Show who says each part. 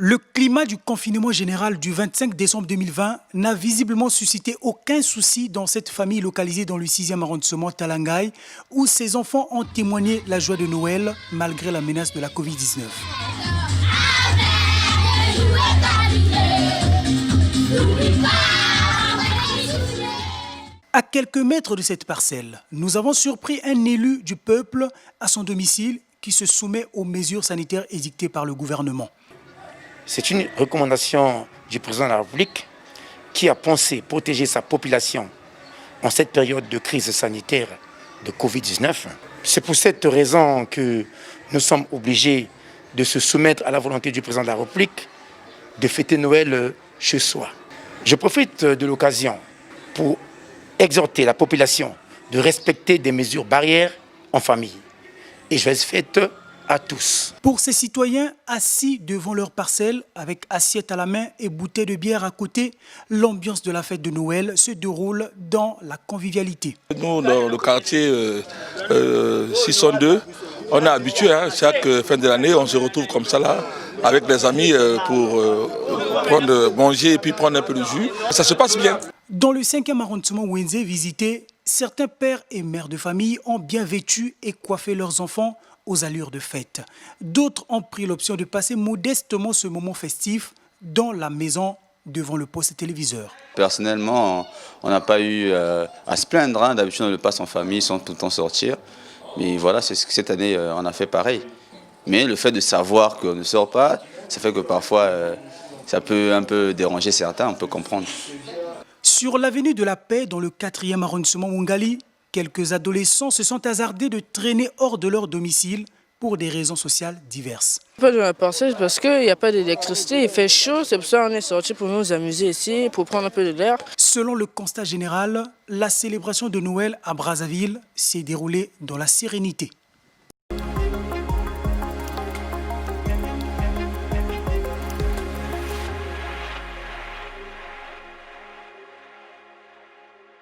Speaker 1: Le climat du confinement général du 25 décembre 2020 n'a visiblement suscité aucun souci dans cette famille localisée dans le 6e arrondissement Talangaï, où ses enfants ont témoigné la joie de Noël malgré la menace de la Covid-19. À quelques mètres de cette parcelle, nous avons surpris un élu du peuple à son domicile qui se soumet aux mesures sanitaires édictées par le gouvernement.
Speaker 2: C'est une recommandation du président de la République qui a pensé protéger sa population en cette période de crise sanitaire de Covid-19. C'est pour cette raison que nous sommes obligés de se soumettre à la volonté du président de la République de fêter Noël chez soi. Je profite de l'occasion pour exhorter la population de respecter des mesures barrières en famille. Et je vais fête à tous.
Speaker 1: Pour ces citoyens assis devant leur parcelle, avec assiette à la main et bouteille de bière à côté, l'ambiance de la fête de Noël se déroule dans la convivialité.
Speaker 3: Nous, dans le quartier 602, on est habitué, chaque fin de l'année, on se retrouve comme ça là, avec des amis pour manger et puis prendre un peu de jus. Ça se passe bien.
Speaker 1: Dans le 5e arrondissement Wenze visité, certains pères et mères de famille ont bien vêtu et coiffé leurs enfants aux allures de fête. D'autres ont pris l'option de passer modestement ce moment festif dans la maison devant le poste téléviseur.
Speaker 4: Personnellement, on n'a pas eu à se plaindre. D'habitude, on le passe en famille sans tout le temps sortir. Mais voilà, c'est ce que cette année, on a fait pareil. Mais le fait de savoir qu'on ne sort pas, ça fait que parfois, ça peut un peu déranger certains, on peut comprendre.
Speaker 1: Sur l'avenue de la Paix, dans le 4e arrondissement Mungali, quelques adolescents se sont hasardés de traîner hors de leur domicile pour des raisons sociales diverses.
Speaker 5: Pas de la parcelle parce qu'il n'y a pas d'électricité, il fait chaud, c'est pour ça qu'on est sorti pour nous amuser ici, pour prendre un peu de l'air.
Speaker 1: Selon le constat général, la célébration de Noël à Brazzaville s'est déroulée dans la sérénité.